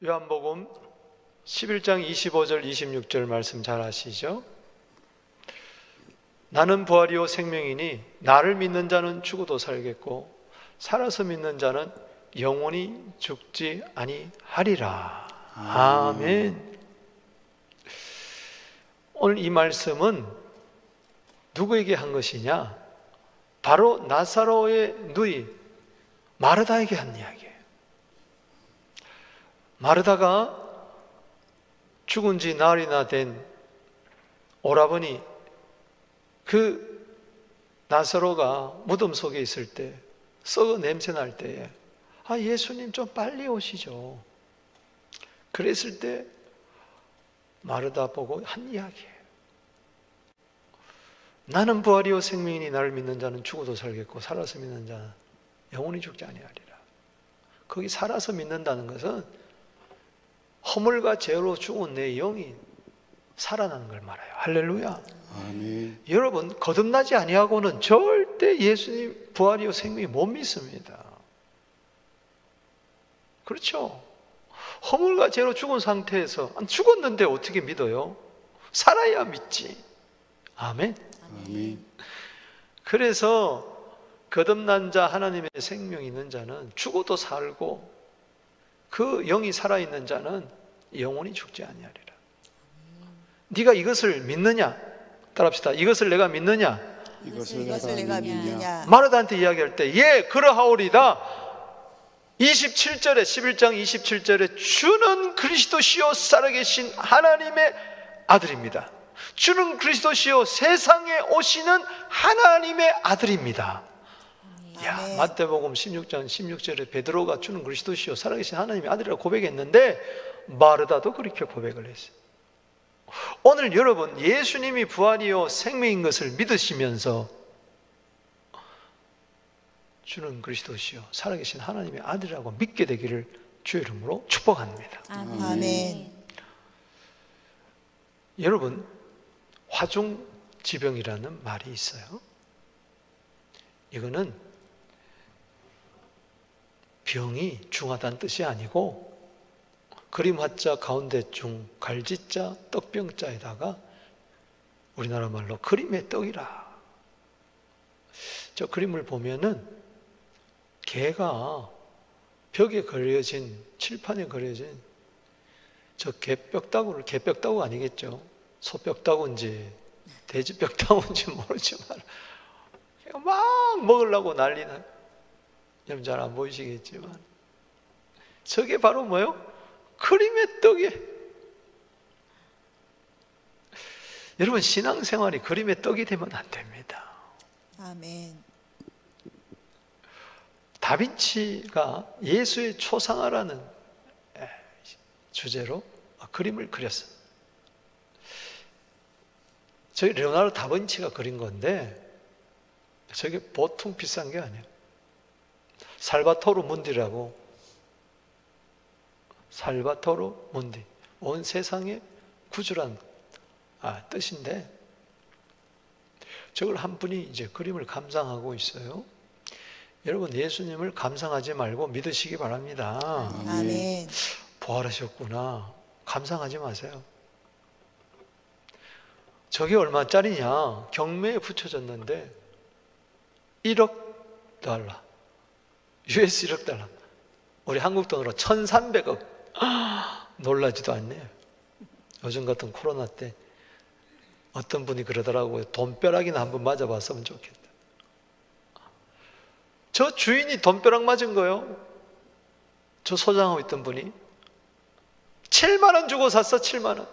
요한복음 11장 25절 26절 말씀 잘 아시죠? 나는 부활이요 생명이니 나를 믿는 자는 죽어도 살겠고 살아서 믿는 자는 영원히 죽지 아니하리라. 아멘. 오늘 이 말씀은 누구에게 한 것이냐? 바로 나사로의 누이 마르다에게 한 이야기예요. 마르다가 죽은 지 나흘이나 된 오라버니, 그 나사로가 무덤 속에 있을 때 썩어 냄새 날 때에 예수님 좀 빨리 오시죠. 그랬을 때 마르다 보고 한 이야기예요. 나는 부활이요 생명이니 나를 믿는 자는 죽어도 살겠고 살아서 믿는 자는 영원히 죽지 아니하리라. 거기 살아서 믿는다는 것은 허물과 죄로 죽은 내 영이 살아나는 걸 말해요. 할렐루야. 아멘. 여러분, 거듭나지 아니하고는 절대 예수님 부활이요 생명이 못 믿습니다. 그렇죠? 허물과 죄로 죽은 상태에서 죽었는데 어떻게 믿어요? 살아야 믿지. 아멘. 아멘. 그래서 거듭난 자, 하나님의 생명이 있는 자는 죽어도 살고 그 영이 살아있는 자는 영원히 죽지 아니하리라. 네가 이것을 믿느냐? 따라합시다. 이것을 내가 믿느냐? 이것을 내가 믿느냐? 마르다한테 이야기할 때 예, 그러하오리다. 27절에 11장 27절에 주는 그리스도시요 살아계신 하나님의 아들입니다. 주는 그리스도시요 세상에 오시는 하나님의 아들입니다. 야, 마태복음 16장 16절에 베드로가 주는 그리스도시요 살아계신 하나님의 아들이라고 고백했는데 마르다도 그렇게 고백을 했어요. 오늘 여러분, 예수님이 부활이요 생명인 것을 믿으시면서 주는 그리스도시요 살아계신 하나님의 아들이라고 믿게 되기를 주의 이름으로 축복합니다. 아멘. 여러분, 화중지병이라는 말이 있어요. 이거는 병이 중하다는 뜻이 아니고 그림 화자 가운데 중 갈지자 떡병자에다가 우리나라 말로 그림의 떡이라. 저 그림을 보면은 개가 벽에 걸려진, 칠판에 걸려진 저 개뼈다구를, 개뼈다구 아니겠죠? 소뼈다구인지 돼지뼈다구인지 모르지만 개가 막 먹으려고 난리나. 여러분 잘 안 보이시겠지만 저게 바로 뭐예요? 그림의 떡이에요. 여러분, 신앙생활이 그림의 떡이 되면 안 됩니다. 아멘. 다빈치가 예수의 초상화라는 주제로 그림을 그렸어요. 저기 레오나르도 다빈치가 그린 건데 저게 보통 비싼 게 아니에요. 살바토르 문디라고, 살바토르 문디, 온 세상의 구주란 뜻인데 저걸 한 분이 이제 그림을 감상하고 있어요. 여러분, 예수님을 감상하지 말고 믿으시기 바랍니다. 아멘. 부활하셨구나. 감상하지 마세요. 저게 얼마짜리냐? 경매에 붙여졌는데 1억 달러, US 1억 달러, 우리 한국 돈으로 1,300억. 놀라지도 않네요. 요즘 같은 코로나 때 어떤 분이 그러더라고요. 돈벼락이나 한번 맞아봤으면 좋겠다. 저 주인이 돈벼락 맞은 거예요. 저 소장하고 있던 분이 7만 원 주고 샀어. 7만 원.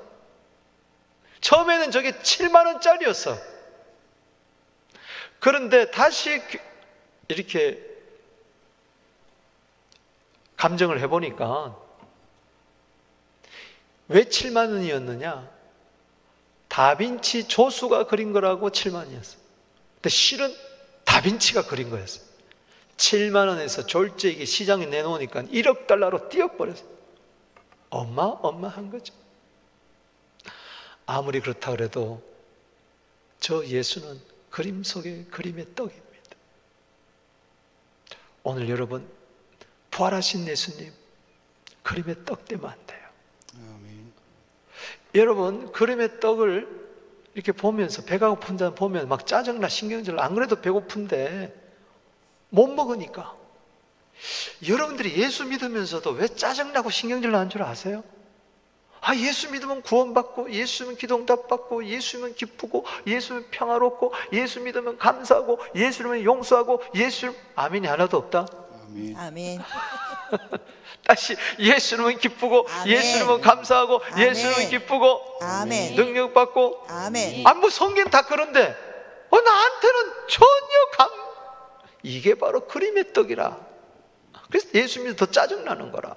처음에는 저게 7만 원짜리였어. 그런데 다시 이렇게 감정을 해보니까 왜 7만 원이었느냐? 다빈치 조수가 그린 거라고 7만 원이었어. 근데 실은 다빈치가 그린 거였어. 7만 원에서 졸지에게 시장에 내놓으니까 1억 달러로 뛰어버렸어. 어마어마한 거죠. 아무리 그렇다 그래도 저 예수는 그림 속의 그림의 떡입니다. 오늘 여러분, 부활하신 예수님, 그림의 떡 때문에 안 돼요. 아멘. 여러분, 그림의 떡을 이렇게 보면서 배가 고픈 사람 보면 막 짜증나, 신경질 나. 안 그래도 배고픈데 못 먹으니까. 여러분들이 예수 믿으면서도 왜 짜증나고 신경질 나는 줄 아세요? 예수 믿으면 구원받고, 예수 믿으면 기도응답받고, 예수 믿으면 기쁘고, 예수 믿으면 평화롭고, 예수 믿으면 감사하고, 예수 믿으면 용서하고, 예수 믿으면 아멘이 하나도 없다? 아멘. 아멘. 다시 예수 믿으면 기쁘고, 아멘. 예수 믿으면 감사하고, 아멘. 예수 믿으면 기쁘고, 아멘. 능력받고. 아멘. 뭐 성경 다 그런데 나한테는 전혀 이게 바로 그림의 떡이라. 그래서 예수 믿으면 더 짜증나는 거라.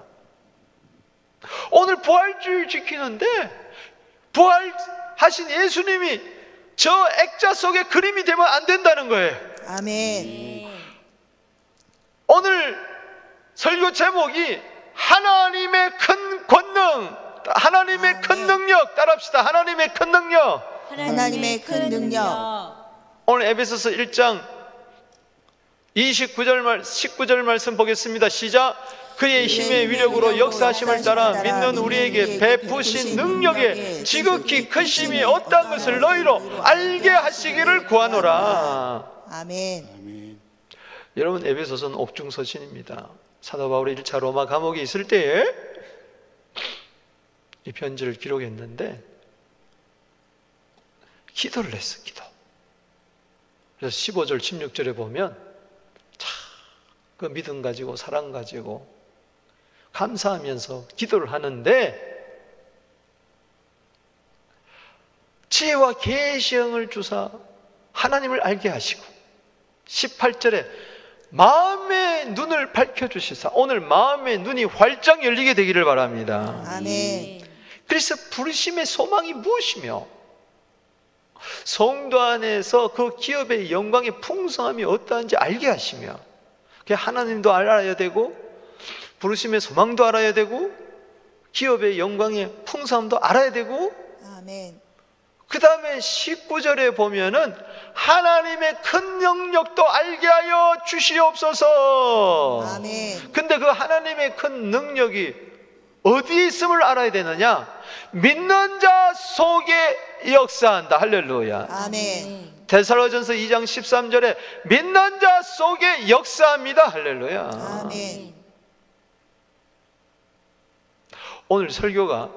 오늘 부활주일 지키는데 부활하신 예수님이 저 액자 속에 그림이 되면 안 된다는 거예요. 아멘. 오늘 설교 제목이 하나님의 큰 권능, 하나님의 큰 능력. 따라합시다. 하나님의 큰 능력. 하나님의 큰 능력. 오늘 에베소서 1장 19절 말씀 보겠습니다. 시작. 그의 힘의 위력으로 역사하심을 따라 믿는 우리에게 베푸신 능력에 지극히 크심이 어떤 것을 너희로 알게 하시기를 구하노라. 아멘. 아멘. 여러분, 에베소서는 옥중서신입니다. 사도 바울이 1차 로마 감옥에 있을 때에 이 편지를 기록했는데 기도를 했어. 기도. 그래서 15절 16절에 보면 그 믿음 가지고 사랑 가지고 감사하면서 기도를 하는데 지혜와 계시형을 주사 하나님을 알게 하시고 18절에 마음의 눈을 밝혀주시사 오늘 마음의 눈이 활짝 열리게 되기를 바랍니다. 아멘. 그래서 부르심의 소망이 무엇이며 성도 안에서 그 기업의 영광의 풍성함이 어떠한지 알게 하시며 하나님도 알아야 되고 부르심의 소망도 알아야 되고 기업의 영광의 풍성함도 알아야 되고 아멘. 그 다음에 19절에 보면은 하나님의 큰 능력도 알게 하여 주시옵소서. 아멘. 근데 그 하나님의 큰 능력이 어디에 있음을 알아야 되느냐? 믿는 자 속에 역사한다. 할렐루야. 아멘. 데살로전서 2장 13절에 믿는 자 속에 역사합니다. 할렐루야. 아멘. 오늘 설교가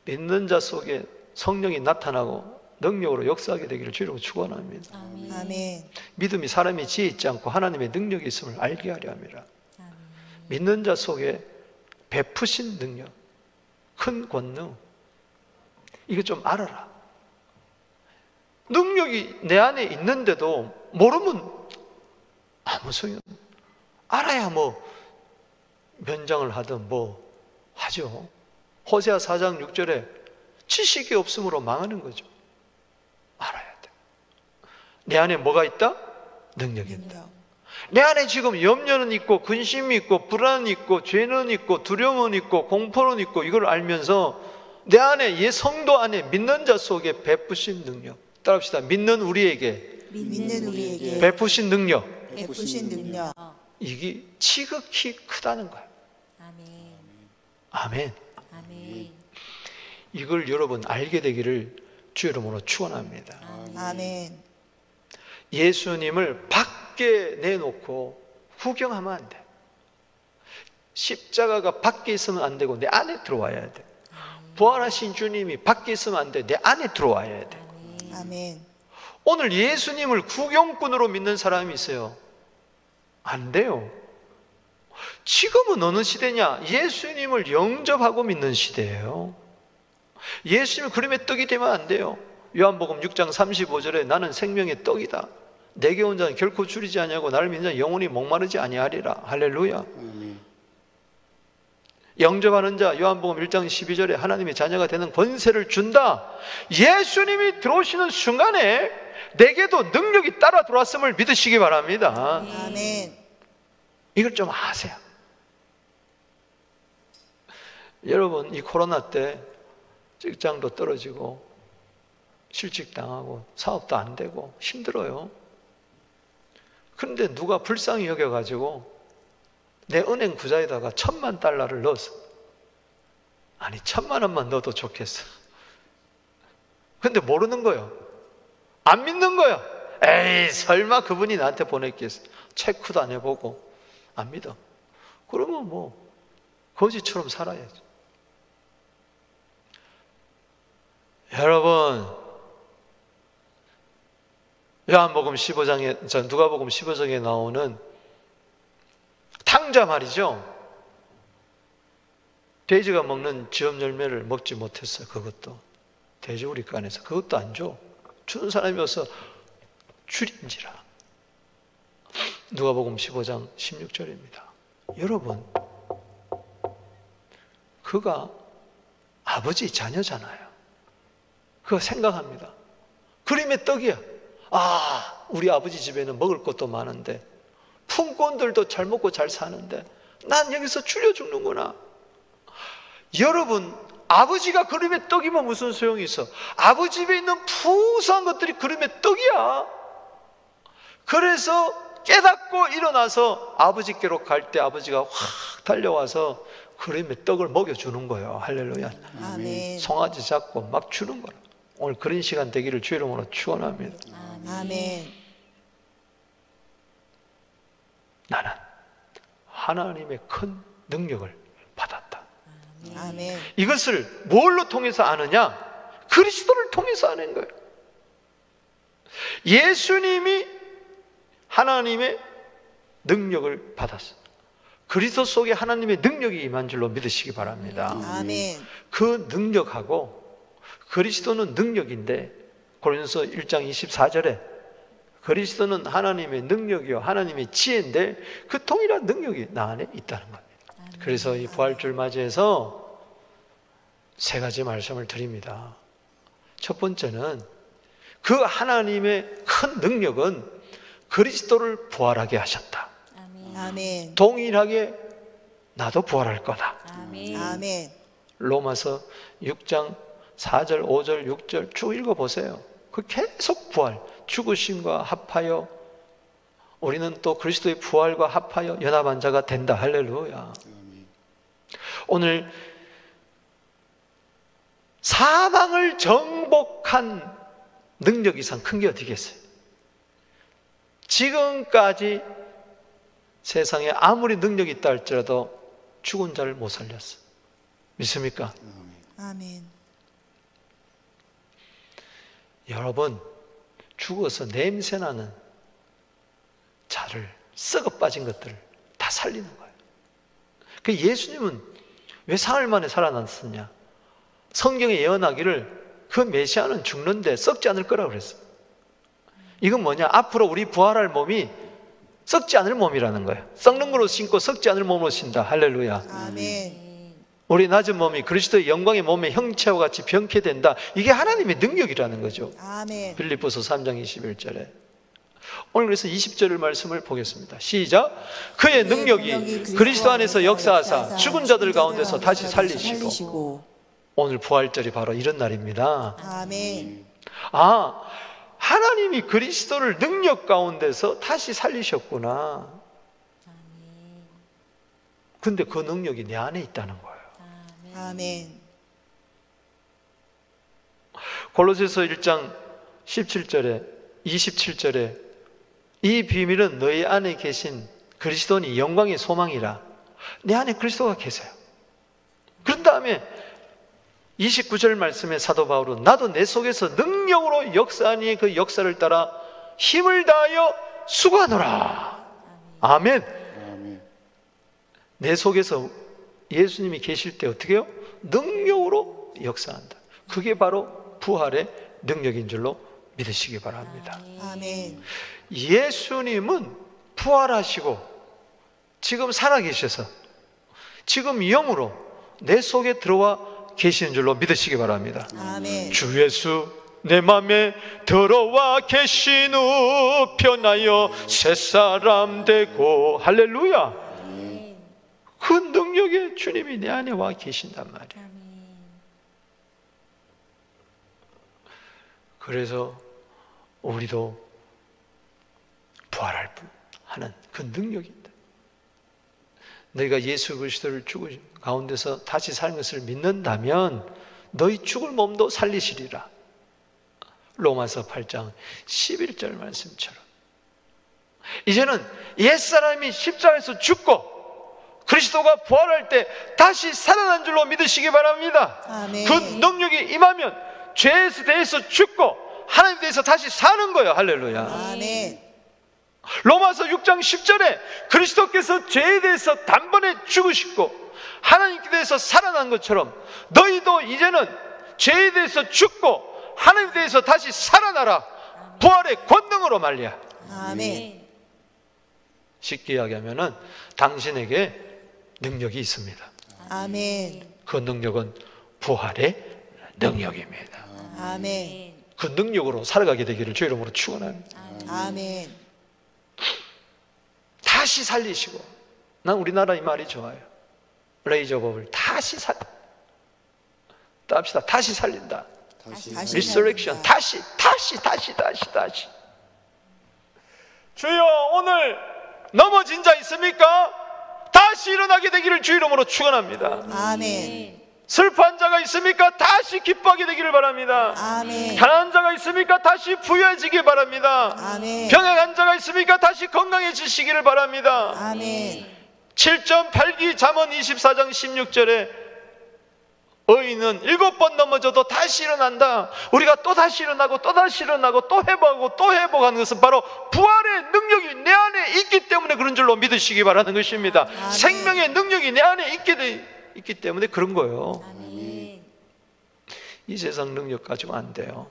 믿는 자 속에 성령이 나타나고 능력으로 역사하게 되기를 주로 축원합니다. 아멘. 믿음이 사람이 지혜 있지 않고 하나님의 능력이 있음을 알게 하려 합니다. 믿는 자 속에 베푸신 능력, 큰 권능, 이거 좀 알아라. 능력이 내 안에 있는데도 모르면 아무 소용. 알아야 뭐 면장을 하든 뭐 하죠. 호세아 4장 6절에 지식이 없으므로 망하는 거죠. 알아야 돼. 내 안에 뭐가 있다? 능력이 있다. 능력. 내 안에 지금 염려는 있고 근심이 있고 불안은 있고 죄는 있고 두려움은 있고 공포는 있고 이걸 알면서 내 안에 예 성도 안에 믿는 자 속에 베푸신 능력. 따라합시다. 믿는 우리에게 믿는 우리에게 베푸신 능력. 베푸신 능력. 이게 지극히 크다는 거예요. 아멘. 아멘. 아멘. 이걸 여러분 알게 되기를 주 이름으로 축원합니다. 아멘. 예수님을 밖에 내놓고 구경하면 안 돼. 십자가가 밖에 있으면 안 되고 내 안에 들어와야 돼. 부활하신 주님이 밖에 있으면 안 돼. 내 안에 들어와야 돼. 아멘. 오늘 예수님을 구경꾼으로 믿는 사람이 있어요. 안 돼요. 지금은 어느 시대냐? 예수님을 영접하고 믿는 시대예요. 예수님이 그림의 떡이 되면 안 돼요. 요한복음 6장 35절에 나는 생명의 떡이다. 내게 온 자는 결코 줄이지 아니하고 나를 믿는 자는 영원히 목마르지 아니하리라. 할렐루야. 아멘. 영접하는 자 요한복음 1장 12절에 하나님의 자녀가 되는 권세를 준다. 예수님이 들어오시는 순간에 내게도 능력이 따라 들어왔음을 믿으시기 바랍니다. 아멘. 이걸 좀 아세요. 여러분, 이 코로나 때 직장도 떨어지고 실직당하고 사업도 안 되고 힘들어요. 그런데 누가 불쌍히 여겨가지고 내 은행 구자에다가 $10,000,000를 넣었어. 아니 1,000,000원만 넣어도 좋겠어. 근데 모르는 거예요. 안 믿는 거예요. 에이 설마 그분이 나한테 보냈겠어. 체크도 안 해보고 안 믿어. 그러면 뭐 거지처럼 살아야죠. 여러분, 요한복음 15장에, 누가복음 15장에 나오는 탕자 말이죠. 돼지가 먹는 지업 열매를 먹지 못했어요. 그것도 돼지우리가 안에서 그것도 안 줘. 주는 사람이 어서 줄인지라. 누가복음 15장 16절입니다. 여러분, 그가 아버지 자녀잖아요. 그거 생각합니다. 그림의 떡이야. 아, 우리 아버지 집에는 먹을 것도 많은데 품꾼들도 잘 먹고 잘 사는데 난 여기서 줄여 죽는구나. 여러분, 아버지가 그림의 떡이면 무슨 소용이 있어? 아버지 집에 있는 푸수한 것들이 그림의 떡이야. 그래서 깨닫고 일어나서 아버지께로 갈 때 아버지가 확 달려와서 그림의 떡을 먹여주는 거예요. 할렐루야. 아멘. 송아지 잡고 막 주는 거예요. 오늘 그런 시간 되기를 주의 이름으로 축원합니다. 아멘. 나는 하나님의 큰 능력을 받았다. 아멘. 이것을 뭘로 통해서 아느냐? 그리스도를 통해서 아는 거예요. 예수님이 하나님의 능력을 받았어요. 그리스도 속에 하나님의 능력이 임한 줄로 믿으시기 바랍니다. 아멘. 그 능력하고 그리스도는 능력인데 고린도서 1장 24절에 그리스도는 하나님의 능력이요 하나님의 지혜인데 그 동일한 능력이 나 안에 있다는 겁니다. 그래서 이 부활주를 맞이해서 세 가지 말씀을 드립니다. 첫 번째는 그 하나님의 큰 능력은 그리스도를 부활하게 하셨다. 아멘. 동일하게 나도 부활할 거다. 아멘. 로마서 6장 4절, 5절, 6절 쭉 읽어보세요. 그 계속 부활, 죽으심과 합하여 우리는 또 그리스도의 부활과 합하여 연합한 자가 된다. 할렐루야. 오늘 사망을 정복한 능력 이상 큰 게 어디겠어요? 지금까지 세상에 아무리 능력이 있다 할지라도 죽은 자를 못 살렸어. 믿습니까? 아멘. 여러분, 죽어서 냄새나는 자를, 썩어 빠진 것들을 다 살리는 거예요. 그 예수님은 왜 사흘 만에 살아났느냐? 성경에 예언하기를 그 메시아는 죽는데 썩지 않을 거라고 그랬어요. 이건 뭐냐? 앞으로 우리 부활할 몸이 썩지 않을 몸이라는 거예요. 썩는 거로 신고 썩지 않을 몸으로 신다. 할렐루야. 아멘. 우리 낮은 몸이 그리스도의 영광의 몸의 형체와 같이 변케 된다. 이게 하나님의 능력이라는 거죠. 아멘. 빌립보서 3장 21절에. 오늘 그래서 20절을 말씀을 보겠습니다. 시작. 그의 능력이 그리스도 안에서 역사하사 죽은 자들 가운데서 다시 살리시고. 오늘 부활절이 바로 이런 날입니다. 아멘. 아, 하나님이 그리스도를 능력 가운데서 다시 살리셨구나. 근데 그 능력이 내 안에 있다는 거예요. 아멘. 골로새서 1장 17절에 27절에 이 비밀은 너희 안에 계신 그리스도니 영광의 소망이라. 내 안에 그리스도가 계세요. 그런 다음에 29절 말씀에 사도 바울은 나도 내 속에서 능력으로 역사하니 그 역사를 따라 힘을 다하여 수고하노라. 아멘. 아멘. 내 속에서 예수님이 계실 때 어떻게 해요? 능력으로 역사한다. 그게 바로 부활의 능력인 줄로 믿으시기 바랍니다. 아멘. 예수님은 부활하시고 지금 살아계셔서 지금 영으로 내 속에 들어와 계시는 줄로 믿으시기 바랍니다. 아멘. 주 예수 내 맘에 들어와 계신 후 변하여 새 사람 되고. 할렐루야. 그 능력의 주님이 내 안에 와 계신단 말이에요. 그래서 우리도 부활할 하는 그 능력이 있다. 너희가 예수 그리스도를 죽으신 가운데서 다시 사는 것을 믿는다면 너희 죽을 몸도 살리시리라. 로마서 8장 11절 말씀처럼 이제는 옛사람이 십자가에서 죽고 그리스도가 부활할 때 다시 살아난 줄로 믿으시기 바랍니다. 아멘. 그 능력이 임하면 죄에 대해서 죽고 하나님에 대해서 다시 사는 거예요. 할렐루야. 아멘. 로마서 6장 10절에 그리스도께서 죄에 대해서 단번에 죽으시고 하나님께 대해서 살아난 것처럼 너희도 이제는 죄에 대해서 죽고 하나님에 대해서 다시 살아나라. 부활의 권능으로 말이야. 아멘. 쉽게 이야기하면은 당신에게 능력이 있습니다. 아멘. 그 능력은 부활의 능력입니다. 아멘. 그 능력으로 살아가게 되기를 주의 이름으로 축원합니다. 아멘. 다시 살리시고, 난 우리나라 이 말이 좋아요. 레이저 법을 다시 합시다. 다시 살린다. 다시 다시 리서렉션. 다시. 주여, 오늘 넘어진 자 있습니까? 다시 일어나게 되기를 주의 이름으로 축원합니다. 아멘. 슬퍼한 자가 있습니까? 다시 기뻐하게 되기를 바랍니다. 아멘. 가난한 자가 있습니까? 다시 부유해지기 바랍니다. 아멘. 병약한 자가 있습니까? 다시 건강해지시기를 바랍니다. 아멘. 7.8기 잠언 24장 16절에 의인은 7번 넘어져도 다시 일어난다. 우리가 또 다시 일어나고 또 다시 일어나고 또 회복하고 또 회복하는 것은 바로 부활의 능력이 내 안에 있기 때문에 그런 줄로 믿으시기 바라는 것입니다. 아멘. 생명의 능력이 내 안에 있기 때문에 그런 거예요. 아멘. 이 세상 능력 가지고 안 돼요.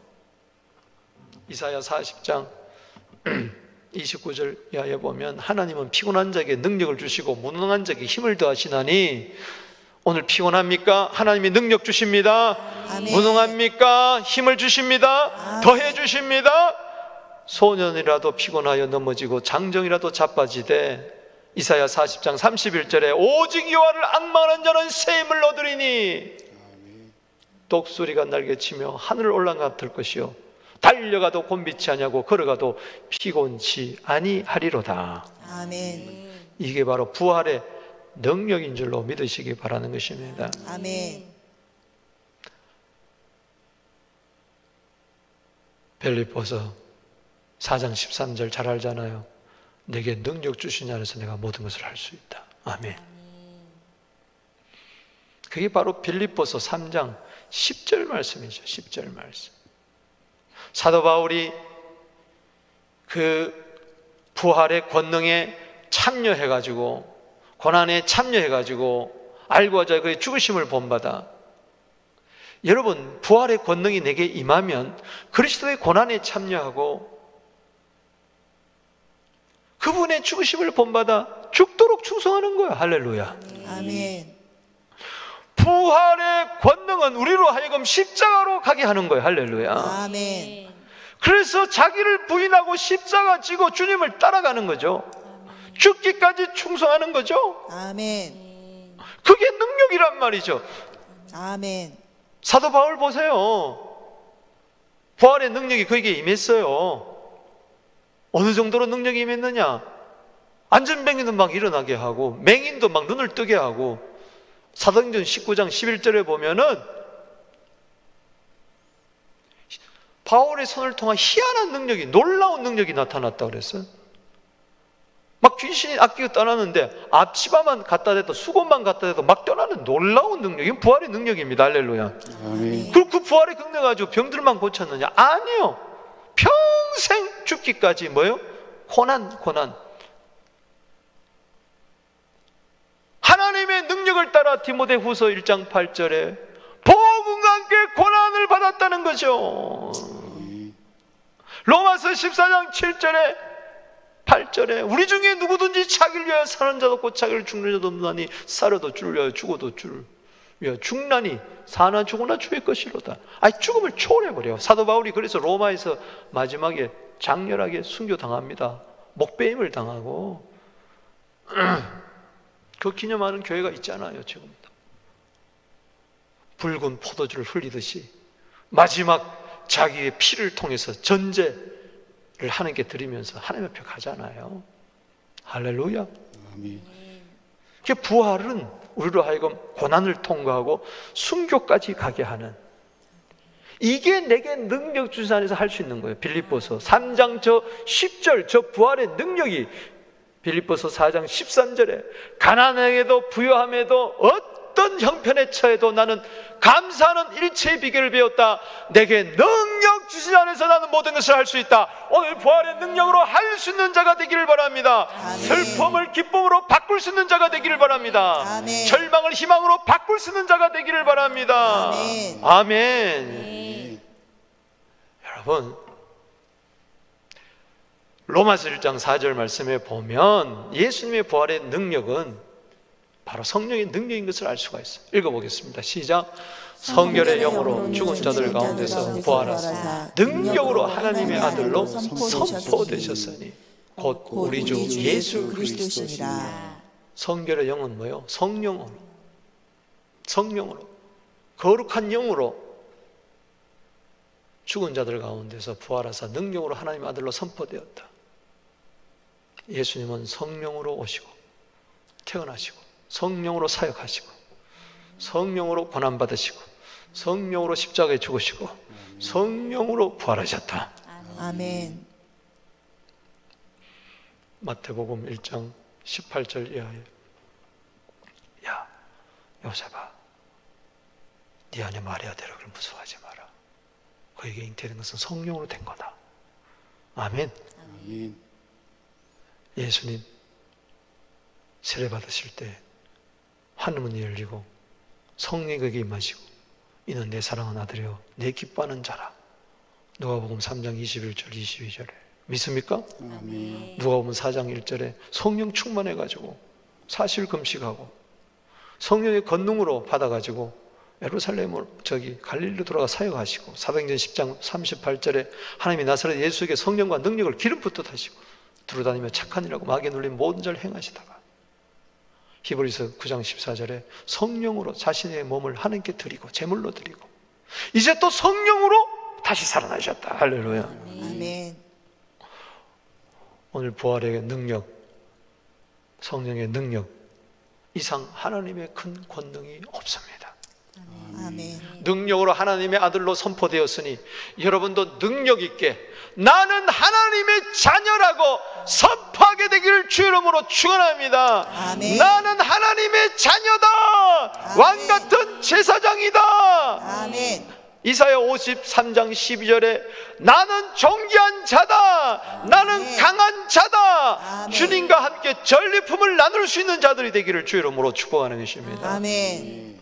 이사야 40장 29절 이하에 보면 하나님은 피곤한 자에게 능력을 주시고 무능한 자에게 힘을 더하시나니 오늘 피곤합니까? 하나님이 능력 주십니다. 아멘. 무능합니까? 힘을 주십니다. 더해 주십니다. 소년이라도 피곤하여 넘어지고 장정이라도 자빠지되 이사야 40장 31절에 오직 여호와를 앙망하는 자는 새 힘을 얻으리니 독수리가 날개치며 하늘을 올라갈 것이요 달려가도 곤비치 아니하고 걸어가도 피곤치 아니하리로다. 아멘. 이게 바로 부활의 능력인 줄로 믿으시기 바라는 것입니다. 아멘. 빌립보서 4장 13절 잘 알잖아요. 내게 능력 주시냐 해서 내가 모든 것을 할 수 있다. 아멘. 그게 바로 빌립보서 3장 10절 말씀이죠. 10절 말씀. 사도 바울이 그 부활의 권능에 참여해가지고 고난에 참여해가지고 알고 하자 그의 죽으심을 본받아. 여러분 부활의 권능이 내게 임하면 그리스도의 고난에 참여하고 그분의 죽으심을 본받아 죽도록 충성하는 거예요. 할렐루야. 아멘. 부활의 권능은 우리로 하여금 십자가로 가게 하는 거예요. 할렐루야. 아멘. 그래서 자기를 부인하고 십자가 지고 주님을 따라가는 거죠. 죽기까지 충성하는 거죠. 아멘. 그게 능력이란 말이죠. 아멘. 사도 바울 보세요. 부활의 능력이 그에게 임했어요. 어느 정도로 능력이 임했느냐? 안전뱅이도 막 일어나게 하고 맹인도 막 눈을 뜨게 하고 사도행전 19장 11절에 보면은 바울의 손을 통한 희한한 능력이, 놀라운 능력이 나타났다고 그랬어요. 막 귀신이 악기가 떠나는데 앞치마만 갖다 대도 수건만 갖다 대도 막 떠나는 놀라운 능력. 이건 부활의 능력입니다. 할렐루야. 아멘. 그 부활의 능력 가지고 병들만 고쳤느냐? 아니요. 평생 죽기까지 뭐예요? 고난. 하나님의 능력을 따라 디모데후서 1장 8절에 복음과 함께 고난을 받았다는 거죠. 로마서 14장 7절에 8절에 우리 중에 누구든지 자기를 위하여 사는 자도 없고 자기를 죽는 자도 없나니 살아도 주를 위하여 죽어도 주를 위하여 죽나니 사나 죽으나 주의 것이로다. 아니 죽음을 초월해버려요. 사도 바울이 그래서 로마에서 마지막에 장렬하게 순교당합니다. 목배임을 당하고 그 기념하는 교회가 있잖아요. 지금도 붉은 포도주를 흘리듯이 마지막 자기의 피를 통해서 전제를 하나님께 드리면서 하나님 앞에 가잖아요. 할렐루야. 아멘. 그 부활은 우리로 하여금 고난을 통과하고 순교까지 가게 하는, 이게 내게 능력 주신 안에서 할 수 있는 거예요. 빌립보서 3장 저 10절 저 부활의 능력이, 빌립보서 4장 13절에 가난에도 부유함에도 어떤 형편에 처해도 나는 감사하는 일체의 비결을 배웠다. 내게 능력 주신 안에서 나는 모든 것을 할 수 있다. 오늘 부활의 능력으로 할 수 있는 자가 되기를 바랍니다. 아멘. 슬픔을 기쁨으로 바꿀 수 있는 자가 되기를 바랍니다. 아멘. 절망을 희망으로 바꿀 수 있는 자가 되기를 바랍니다. 아멘. 아멘. 여러분, 로마서 1장 4절 말씀에 보면 예수님의 부활의 능력은 바로 성령의 능력인 것을 알 수가 있어요. 읽어보겠습니다. 시작. 성결의 영으로 죽은 자들 가운데서 부활하사 능력으로 하나님의 아들로 선포되셨으니 곧 우리 주 예수 그리스도시니라. 성결의 영은 뭐예요? 성령으로, 성령으로, 거룩한 영으로 죽은 자들 가운데서 부활하사 능력으로 하나님의 아들로 선포되었다. 예수님은 성령으로 오시고 태어나시고 성령으로 사역하시고 성령으로 고난받으시고 성령으로 십자가에 죽으시고 성령으로 부활하셨다. 아멘. 마태복음 1장 18절 이하에, 야 요셉아, 네 안에 마리아 데려오기를 무서워하지 마라. 그에게 잉태된 것은 성령으로 된 거다. 아멘. 아멘. 예수님 세례 받으실 때 하늘문이 열리고 성령이 그에게 임하시고 이는 내 사랑하는 아들이요 내 기뻐하는 자라. 누가복음 3장 21절 22절에 믿습니까? 아멘. 누가복음 4장 1절에 성령 충만해가지고 40일 금식하고 성령의 권능으로 받아가지고 예루살렘으로 갈릴리로 돌아가 사역하시고 사도행전 10장 38절에 하나님이 나사렛 예수에게 성령과 능력을 기름 붓듯 하시고 두루다니며 착한 일하고 마귀에 눌린 모든 절 행하시다가 히브리서 9장 14절에 성령으로 자신의 몸을 하나님께 드리고 제물로 드리고 이제 또 성령으로 다시 살아나셨다. 할렐루야. 아멘. 오늘 부활의 능력, 성령의 능력 이상 하나님의 큰 권능이 없습니다. 아멘. 능력으로 하나님의 아들로 선포되었으니 여러분도 능력 있게 나는 하나님의 자녀라고 선포하게 되기를 주 이름으로 축원합니다. 아멘. 나는 하나님의 자녀다. 왕 같은 제사장이다. 아멘. 이사야 53장 12절에 나는 존귀한 자다. 나는 아멘. 강한 자다. 아멘. 주님과 함께 전리품을 나눌 수 있는 자들이 되기를 주 이름으로 축복하는 것입니다. 아멘.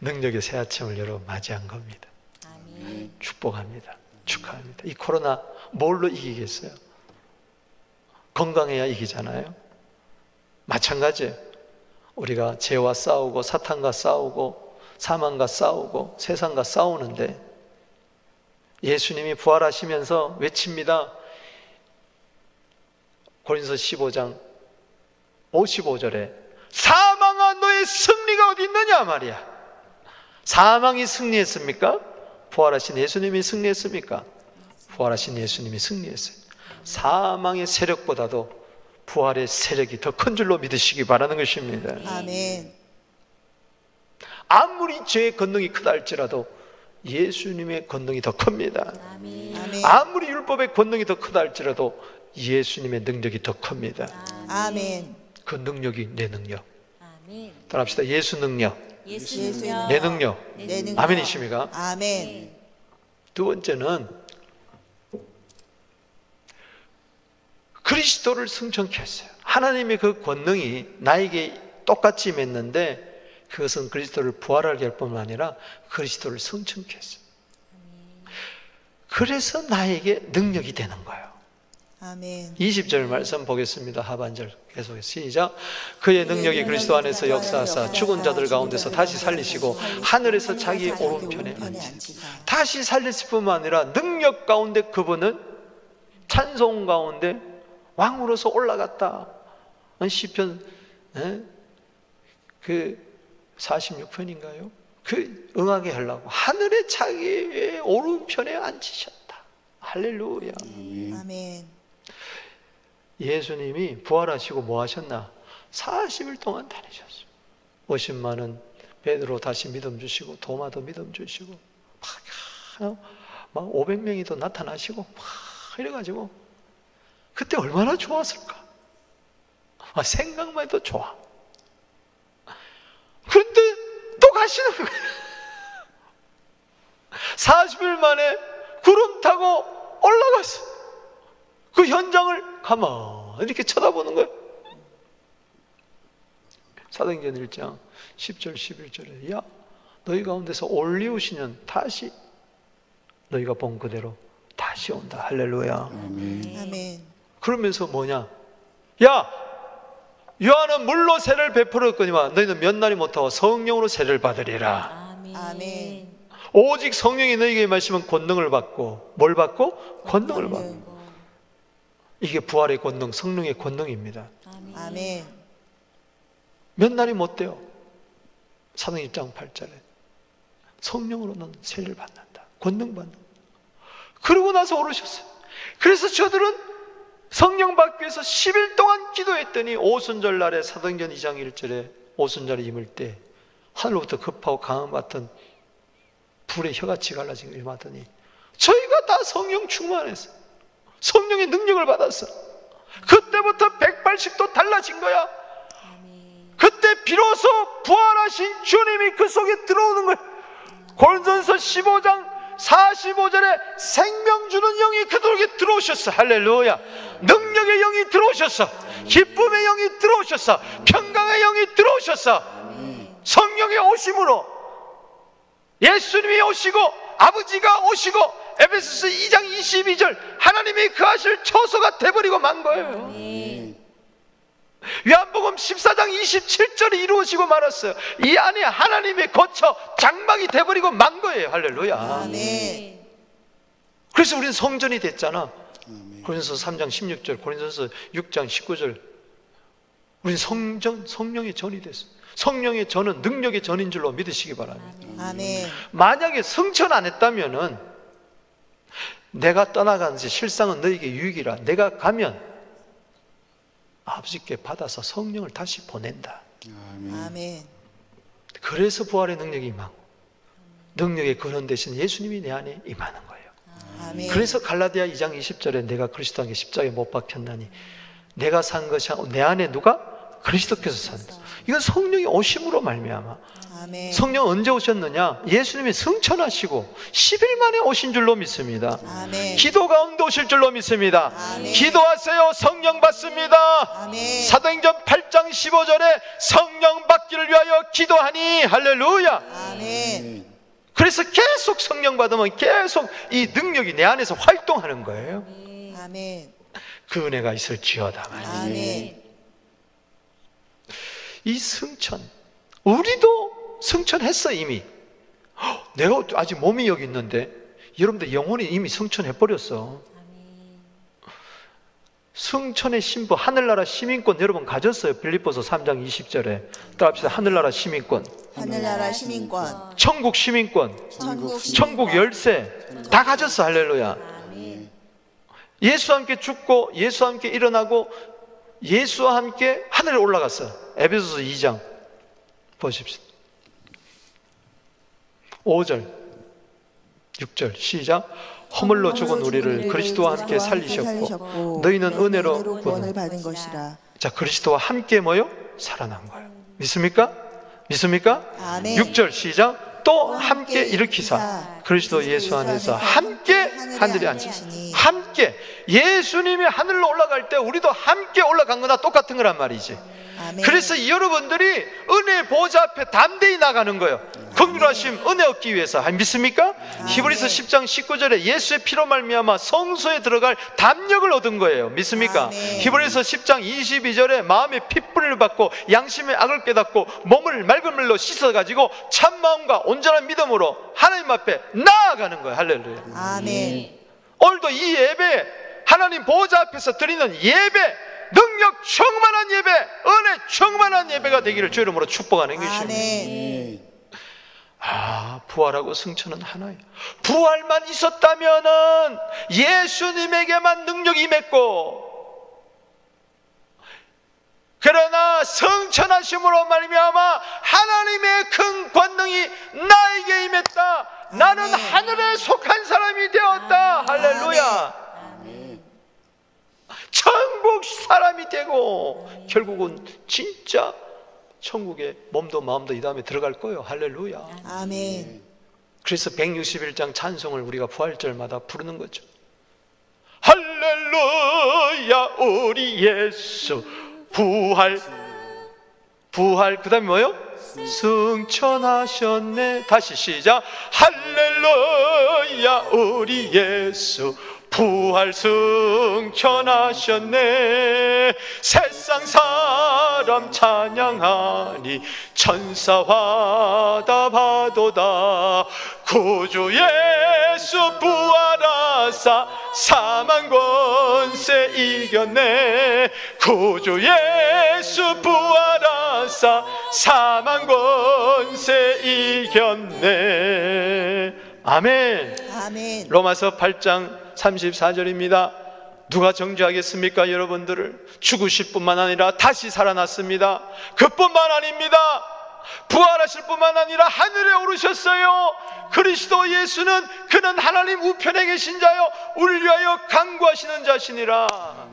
능력의 새 아침을 여러분 맞이한 겁니다. 아멘. 축복합니다. 축하합니다. 이 코로나 뭘로 이기겠어요? 건강해야 이기잖아요. 마찬가지예요. 우리가 죄와 싸우고 사탄과 싸우고 사망과 싸우고 세상과 싸우는데 예수님이 부활하시면서 외칩니다. 고린도서 15장 55절에 사망아 너의 승리가 어디 있느냐 말이야. 사망이 승리했습니까? 부활하신 예수님이 승리했습니까? 부활하신 예수님이 승리했어요. 사망의 세력보다도 부활의 세력이 더 큰 줄로 믿으시기 바라는 것입니다. 아멘. 아무리 죄의 권능이 크다 할지라도 예수님의 권능이 더 큽니다. 아멘. 아멘. 아무리 율법의 권능이 더 크다 할지라도 예수님의 능력이 더 큽니다. 아멘. 그 능력이 내 능력. 아멘. 따라합시다. 예수 능력, 예수님요. 내 능력. 내 능력. 아멘이십니까? 아멘. 두 번째는 그리스도를 승천케 했어요. 하나님의 그 권능이 나에게 똑같이 맺는데 그것은 그리스도를 부활하게 할 뿐만 아니라 그리스도를 승천케 했어요. 그래서 나에게 능력이 되는 거예요. 아멘. 20절 말씀 보겠습니다. 하반절 계속해서 시작. 그의 능력이 그리스도 안에서 역사하사 죽은 자들 가운데서 다시 살리시고 하늘에서 자기 오른편에 앉히사. 다시 살리실 뿐만 아니라 능력 가운데 그분은 찬송 가운데 왕으로서 올라갔다. 시편 그 46편인가요? 그 응하게 하려고 하늘에 자기의 오른편에 앉히셨다. 할렐루야. 아멘. 예수님이 부활하시고 뭐 하셨나? 40일 동안 다니셨어요. 50만은 베드로 다시 믿음 주시고, 도마도 믿음 주시고, 막 500명이 더 나타나시고 막 이래가지고 그때 얼마나 좋았을까? 생각만 해도 좋아. 그런데 또 가시는 거예요. 40일 만에 구름 타고 올라갔어. 그 현장을 가만히 이렇게 쳐다보는 거예요. 사도행전 1장 10절 11절에 야 너희 가운데서 올리우시는 다시 너희가 본 그대로 다시 온다. 할렐루야. 아멘. 그러면서 뭐냐? 야 요한은 물로 세례를 베풀었거니와 너희는 몇 날이 못하고 성령으로 세례를 받으리라. 아멘. 오직 성령이 너희에게 임하시면 권능을 받고, 뭘 받고? 권능을 받고. 이게 부활의 권능, 성령의 권능입니다. 아멘. 몇 날이 못 돼요. 사도행전 1장 8절에 성령으로는 세례를 받는다. 권능 받는다. 그러고 나서 오르셨어요. 그래서 저들은 성령 받기 위해서 10일 동안 기도했더니 오순절 날에 사도행전 2장 1절에 오순절에 임을 때 하늘로부터 급하고 강한 같은 불의 혀같이 갈라진 걸 임하더니 저희가 다 성령 충만했어요. 성령의 능력을 받았어. 그때부터 180도 달라진 거야. 그때 비로소 부활하신 주님이 그 속에 들어오는 거예요. 고린도전서 15장 45절에 생명 주는 영이 그들에게 들어오셨어. 할렐루야. 능력의 영이 들어오셨어. 기쁨의 영이 들어오셨어. 평강의 영이 들어오셨어. 성령의 오심으로 예수님이 오시고 아버지가 오시고 에베소서 2장 22절 하나님이 그 하실 처소가 돼버리고 만 거예요. 요한복음 14장 27절이 이루어지고 말았어요. 이 안에 하나님의 거처 장막이 돼버리고 만 거예요. 할렐루야. 아멘. 그래서 우리는 성전이 됐잖아. 고린도서 3장 16절, 고린도서 6장 19절. 우리는 성령의 전이 됐어. 성령의 전은 능력의 전인 줄로 믿으시기 바랍니다. 아멘. 만약에 성전 안 했다면은 내가 떠나가는지 실상은 너에게 유익이라. 내가 가면 아버지께 받아서 성령을 다시 보낸다. 아멘. 그래서 부활의 능력이 임하고 능력의 근원 대신 예수님이 내 안에 임하는 거예요. 아멘. 그래서 갈라디아 2장 20절에 내가 그리스도와 함께 십자가에 못 박혔나니 내가 산 것이 아니고 내 안에 누가? 그리스도께서 산다. 이건 성령이 오심으로 말미암아. 아멘. 성령 언제 오셨느냐? 예수님이 승천하시고 10일 만에 오신 줄로 믿습니다. 아멘. 기도 가운데 오실 줄로 믿습니다. 아멘. 기도하세요. 성령 받습니다. 아멘. 사도행전 8장 15절에 성령 받기를 위하여 기도하니 할렐루야. 아멘. 그래서 계속 성령 받으면 계속 이 능력이 내 안에서 활동하는 거예요. 아멘. 그 은혜가 있을지어다. 아멘. 이 승천, 우리도 승천했어. 이미 내가 아직 몸이 여기 있는데 여러분들 영혼이 이미 승천해버렸어. 승천의 신부, 하늘나라 시민권 여러분 가졌어요. 빌립보서 3장 20절에 따라합시다. 하늘나라 시민권, 하늘나라 시민권, 천국 시민권, 천국 천국 열쇠 다 가졌어. 할렐루야. 예수와 함께 죽고 예수와 함께 일어나고 예수와 함께 하늘에 올라갔어요. 에베소서 2장 보십시오. 5절 6절 시작. 허물로 죽은 우리를 그리스도와 함께 살리셨고 너희는 은혜로 구원을 받은 것이라. 자, 그리스도와 함께 뭐요? 살아난 거예요. 믿습니까? 믿습니까? 아멘. 6절 시작. 또 함께 일으키사 그리스도 예수 안에서 함께 하늘에 앉으시니. 함께 예수님이 하늘로 올라갈 때 우리도 함께 올라간 거나 똑같은 거란 말이지. 아멘. 그래서 여러분들이 은혜 보좌 앞에 담대히 나가는 거예요. 긍휼하심 은혜 얻기 위해서. 믿습니까? 히브리서 10장 19절에 예수의 피로 말미암아 성소에 들어갈 담력을 얻은 거예요. 믿습니까? 아멘. 히브리서 10장 22절에 마음의 핏불을 받고 양심의 악을 깨닫고 몸을 맑은 물로 씻어가지고 참마음과 온전한 믿음으로 하나님 앞에 나아가는 거예요. 할렐루야. 아멘. 오늘도 이 예배, 하나님 보좌 앞에서 드리는 예배, 능력 충만한 예배, 은혜 충만한 예배가 되기를 주 이름으로 축복하는 것입니다. 아멘. 부활하고 승천은 하나예요. 부활만 있었다면은 예수님에게만 능력이 임했고 그러나 성천하심으로 말미암아 하나님의 큰 권능이 나에게 임했다. 나는 하늘에 속한 사람이 되었다. 할렐루야. 천국 사람이 되고 결국은 진짜 천국에 몸도 마음도 이 다음에 들어갈 거예요. 할렐루야. 아멘. 그래서 161장 찬송을 우리가 부활절마다 부르는 거죠. 할렐루야 우리 예수 부활 그 다음에 뭐예요? 승천하셨네. 다시 시작. 할렐루야 우리 예수 부활 승천하셨네. 세상 사람 찬양하니 천사와 다 봐도다. 구주 예수 부활하사 사망 권세 이겼네. 구주 예수 부활하사 사망 권세 이겼네. 아멘. 아멘. 로마서 8장 34절입니다. 누가 정죄하겠습니까? 여러분들을 죽으실 뿐만 아니라 다시 살아났습니다. 그뿐만 아닙니다. 부활하실 뿐만 아니라 하늘에 오르셨어요. 그리스도 예수는 그는 하나님 우편에 계신 자요 우리를 위하여 간구하시는 자시니라.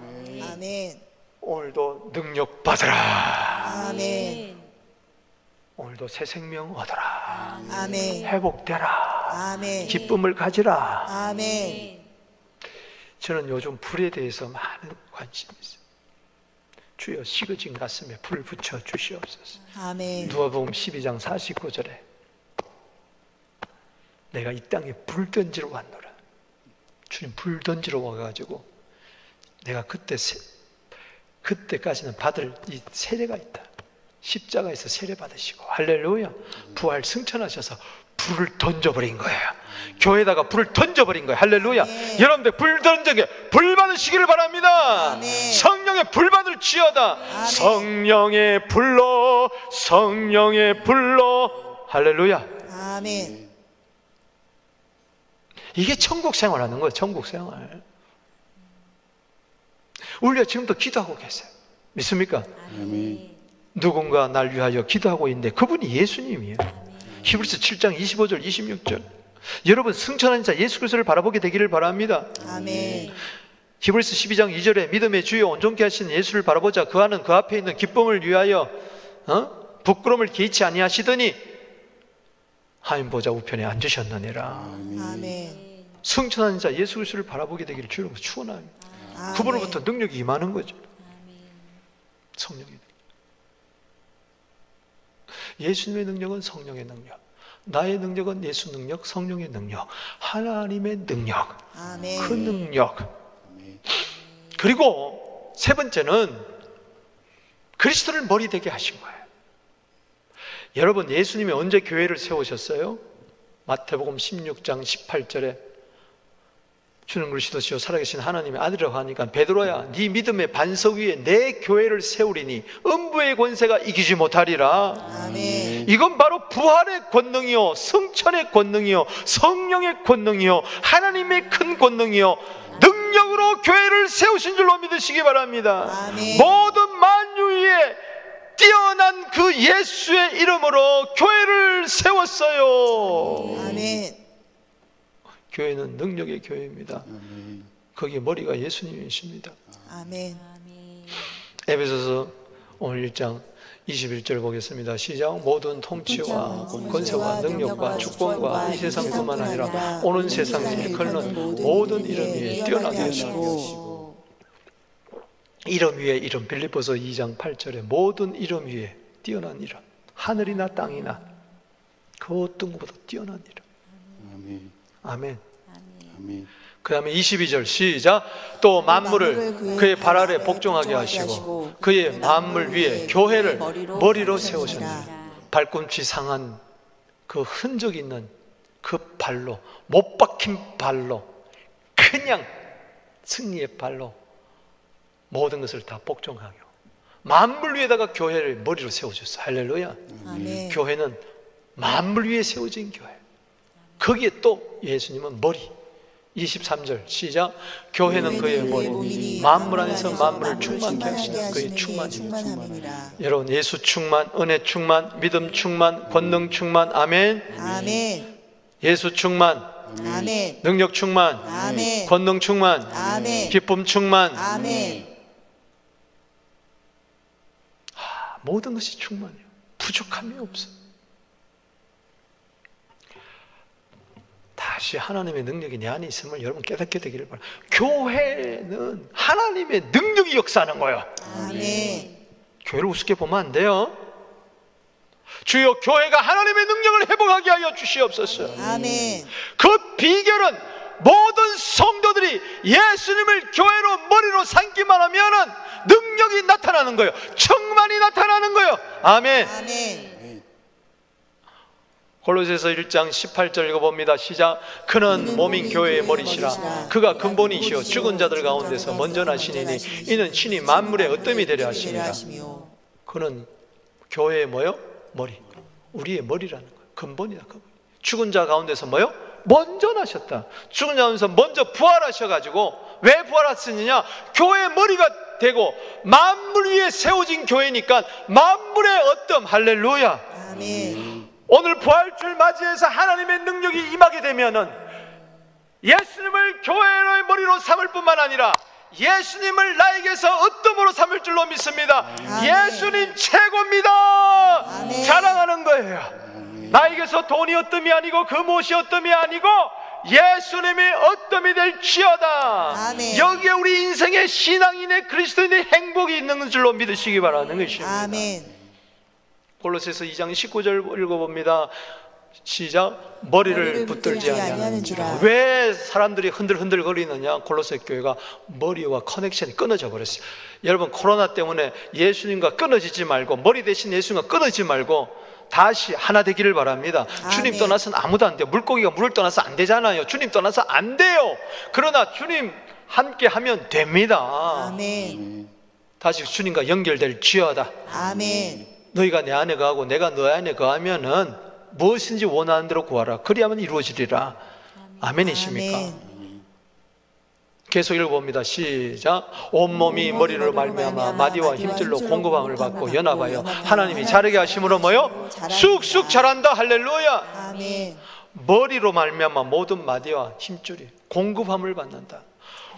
아멘. 오늘도 능력 받으라. 아멘. 오늘도 새 생명 얻어라. 아멘. 회복되라. 아멘. 기쁨을 가지라. 아멘. 저는 요즘 불에 대해서 많은 관심이 있어요. 주여 식어진 가슴에 불 붙여 주시옵소서. 아멘. 누가복음 12장 49절에 내가 이 땅에 불 던지러 왔노라. 주님 불 던지러 와가지고 내가 그때까지는 받을 이 세례가 있다. 십자가에서 세례 받으시고 할렐루야 부활 승천하셔서 불을 던져버린 거예요. 교회에다가 불을 던져버린 거예요. 할렐루야. 네. 여러분들 불 던져게 불 받으시기를 바랍니다. 네. 성령의 불 받을지어다. 네. 성령의 불로 성령의 불로 할렐루야. 아멘. 이게 천국 생활하는 거예요. 천국 생활. 우리가 지금도 기도하고 계세요. 믿습니까? 아멘. 누군가 날 위하여 기도하고 있는데 그분이 예수님이에요. 히브리서 7장 25절 26절. 여러분 승천한 자 예수 그리스도를 바라보게 되기를 바랍니다. 아멘. 히브리서 12장 2절에 믿음의 주여 온전케 하신 예수를 바라보자. 그 안은 그 앞에 있는 기쁨을 위하여 부끄러움을 개의치 아니하시더니 하나님 보좌 우편에 앉으셨느니라. 아멘. 승천한 자 예수 그리스도를 바라보게 되기를 주로 축원합니다. 아멘. 그분으로부터 능력이 임하는 거죠. 성령이. 예수님의 능력은 성령의 능력, 나의 능력은 예수 능력, 성령의 능력, 하나님의 능력, 아멘. 그 능력. 그리고 세 번째는 그리스도를 머리 되게 하신 거예요. 여러분 예수님이 언제 교회를 세우셨어요? 마태복음 16장 18절에 주는 그리스도시요 살아계신 하나님의 아들이라고 하니까 베드로야 네 믿음의 반석 위에 내 교회를 세우리니 음부의 권세가 이기지 못하리라. 아멘. 이건 바로 부활의 권능이요 승천의 권능이요 성령의 권능이요 하나님의 큰 권능이요 능력으로 교회를 세우신 줄로 믿으시기 바랍니다. 아멘. 모든 만유 위에 뛰어난 그 예수의 이름으로 교회를 세웠어요. 아멘. 교회는 능력의 교회입니다. 거기에 머리가 예수님이십니다. 아멘. 에베소서 오늘 1장 21절 보겠습니다. 시작. 모든 통치와 권세와 능력과 주권과 이 세상뿐만 아니라 오는 세상에 걸는 모든 이름 위에 뛰어나게 하시고 이름 위에 이름. 빌립보서 2장 8절에 모든 이름 위에 뛰어난 이름, 하늘이나 땅이나 그 어떤 것보다 뛰어난 이름. 아멘. 아멘. 아멘. 그 다음에 22절 시작. 또 만물을 그의 발 아래 복종하게 하시고 그의 만물 위에 교회를 머리로 세우셨니. 발꿈치 상한 그 흔적 있는 그 발로, 못 박힌 발로, 그냥 승리의 발로 모든 것을 다 복종하고 만물 위에다가 교회를 머리로 세워줬어. 할렐루야. 아멘. 교회는 만물 위에 세워진 교회. 거기에 또 예수님은 머리, 23절 시작. 교회는 그의 머리, 만물 안에서 만물을 충만케 하시는 그의 충만입니다. 여러분, 예수 충만, 은혜 충만, 믿음 충만, 권능 충만. 아멘. 아멘. 예수 충만, 아멘. 능력 충만, 아멘. 권능 충만, 아멘. 기쁨 충만. 아멘. 모든 것이 충만해요. 부족함이 없어요. 다시 하나님의 능력이 내 안에 있음을 여러분 깨닫게 되기를 바랍니다. 교회는 하나님의 능력이 역사하는 거예요. 아멘. 교회를 우습게 보면 안 돼요. 주여, 교회가 하나님의 능력을 회복하게 하여 주시옵소서. 아멘. 그 비결은 모든 성도들이 예수님을 교회로 머리로 삼기만 하면은 능력이 나타나는 거예요. 충만이 나타나는 거예요. 아멘. 아멘. 골로새서 1장 18절 읽어봅니다. 시작. 그는 몸인 교회의 머리시라. 그가 근본이시요 죽은 자들 가운데서 먼저 나시니니 이는 신이 만물의 어뜸이 되려 하십니다. 그는 교회의 뭐요? 머리. 우리의 머리라는 거예요. 근본이다. 근본. 죽은 자 가운데서 뭐요? 먼저 나셨다. 죽은 자 가운데서 먼저 부활하셔가지고, 왜 부활하셨느냐? 교회의 머리가 되고 만물 위에 세워진 교회니까 만물의 어뜸. 할렐루야. 아멘. 오늘 부활주를 맞이해서 하나님의 능력이 임하게 되면은 예수님을 교회의 머리로 삼을 뿐만 아니라 예수님을 나에게서 어뜸으로 삼을 줄로 믿습니다. 아멘. 예수님 최고입니다. 아멘. 자랑하는 거예요. 나에게서 돈이 어뜸이 아니고 그 무엇이 어뜸이 아니고 예수님이 어뜸이 될지어다. 아멘. 여기에 우리 인생의 신앙인의 그리스도인의 행복이 있는 줄로 믿으시기 바라는 것입니다. 아멘. 골로새서 2장 19절 읽어봅니다. 시작. 머리를 붙들지 아니하는 줄아. 왜 사람들이 흔들흔들 거리느냐? 골로새 교회가 머리와 커넥션이 끊어져 버렸어요. 여러분, 코로나 때문에 예수님과 끊어지지 말고, 머리 대신 예수님과 끊어지지 말고 다시 하나 되기를 바랍니다. 아멘. 주님 떠나서는 아무도 안 돼요. 물고기가 물을 떠나서 안 되잖아요. 주님 떠나서 안 돼요. 그러나 주님 함께 하면 됩니다. 아멘. 다시 주님과 연결될지어다. 아멘. 너희가 내 안에 거하고 내가 너 안에 거하면은 무엇인지 원하는 대로 구하라. 그리하면 이루어지리라. 아멘이십니까? 아멘. 계속 읽어봅니다. 시작. 온몸이 머리로 말미암아 마디와 힘줄로 공급함을 받고 연합하여 하나님이 자르게 하심으로 뭐요? 쑥쑥 자란다. 할렐루야. 아멘. 머리로 말미암아 모든 마디와 힘줄이 공급함을 받는다.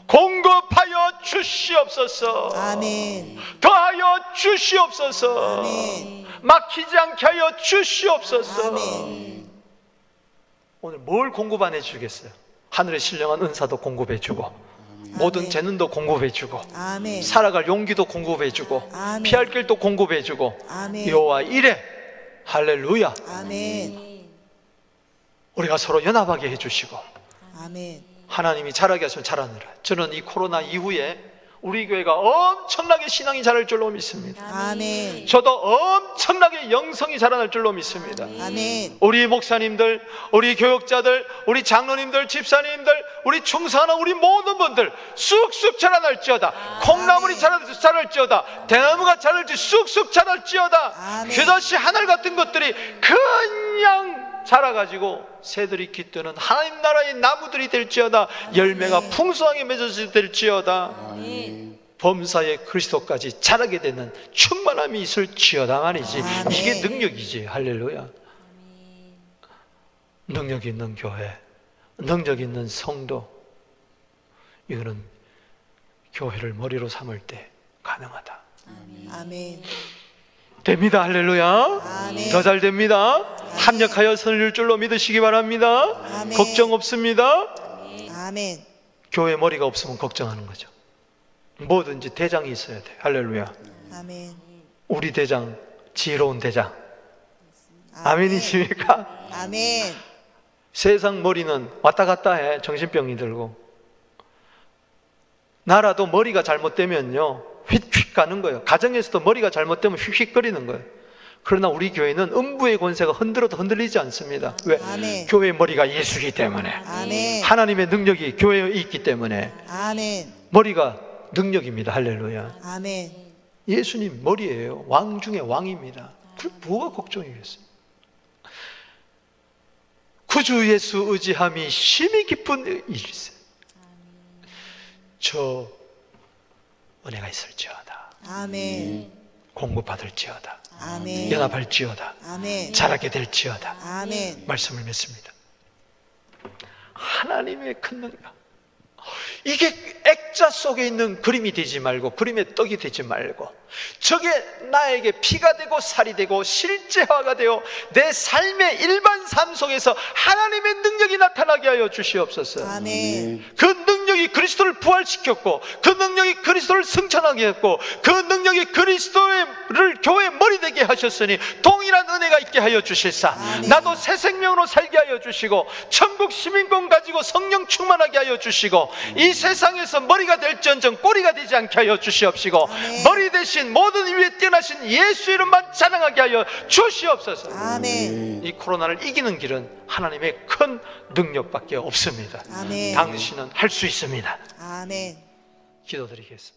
공급하여 주시옵소서. 아멘. 더하여 주시옵소서. 아멘. 막히지 않게 하여 주시옵소서. 아멘. 오늘 뭘 공급 안 해주겠어요? 하늘의 신령한 은사도 공급해주고, 모든 재능도 공급해주고, 아멘. 살아갈 용기도 공급해주고, 아멘. 피할 길도 공급해주고, 아멘. 여호와 이레. 할렐루야. 아멘. 우리가 서로 연합하게 해주시고 아멘. 하나님이 자라게 하시면 자라느라. 저는 이 코로나 이후에 우리 교회가 엄청나게 신앙이 자랄 줄로 믿습니다. 아멘. 저도 엄청나게 영성이 자라날 줄로 믿습니다. 아멘. 우리 목사님들, 우리 교역자들, 우리 장로님들, 집사님들, 우리 충성하는 우리 모든 분들 쑥쑥 자라날지어다. 콩나물이 자랄지어다. 대나무가 자랄지 쑥쑥 자랄지어다. 아멘. 겨자씨 하늘 같은 것들이 그냥 자라가지고 새들이 깃드는 하나님 나라의 나무들이 될지어다. 열매가 풍성하게 맺어질 될지어다. 범사의 그리스도까지 자라게 되는 충만함이 있을지어다 말이지. 아멘. 이게 능력이지. 할렐루야. 능력 있는 교회, 능력 있는 성도, 이거는 교회를 머리로 삼을 때 가능하다. 아멘. 됩니다. 할렐루야. 아멘. 더 잘 됩니다. 합력하여 선을 이룰 줄로 믿으시기 바랍니다. 아멘. 걱정 없습니다. 아멘. 교회 머리가 없으면 걱정하는 거죠. 뭐든지 대장이 있어야 돼. 할렐루야. 아멘. 우리 대장, 지혜로운 대장. 아멘이십니까? 아멘. 세상 머리는 왔다 갔다 해. 정신병이 들고. 나라도 머리가 잘못되면요 휙휙 가는 거예요. 가정에서도 머리가 잘못되면 휙휙거리는 거예요. 그러나 우리 교회는 음부의 권세가 흔들어도 흔들리지 않습니다. 왜? 아멘. 교회의 머리가 예수이기 때문에. 아멘. 하나님의 능력이 교회에 있기 때문에. 아멘. 머리가 능력입니다. 할렐루야. 아멘. 예수님 머리예요. 왕 중에 왕입니다. 그 뭐가 걱정이겠어요? 구주 예수 의지함이 심히 깊은 일이세요. 저 은혜가 있을지어다. 아멘. 공급받을지어다. 아멘. 연합할지어다. 아멘. 자라게 될지어다. 아멘. 말씀을 믿습니다. 하나님의 큰 능력. 이게 액자 속에 있는 그림이 되지 말고, 그림의 떡이 되지 말고, 저게 나에게 피가 되고 살이 되고 실제화가 되어 내 삶의 일반 삶 속에서 하나님의 능력이 나타나게 하여 주시옵소서. 아멘. 그 능력이 그리스도를 부활시켰고, 그 능력이 그리스도를 승천하게 했고, 그 능력이 그리스도를 교회의 머리 되게 하셨으니 동일한 은혜가 있게 하여 주실사. 아멘. 나도 새 생명으로 살게 하여 주시고, 천국 시민권 가지고 성령 충만하게 하여 주시고, 이 세상에서 머리가 될지언정 꼬리가 되지 않게 하여 주시옵시고, 아멘. 머리 대신 모든 위에 뛰어나신 예수 이름만 자랑하게 하여 주시옵소서. 아멘. 이 코로나를 이기는 길은 하나님의 큰 능력밖에 없습니다. 아멘. 당신은 할 수 있습니다. 아멘. 기도드리겠습니다.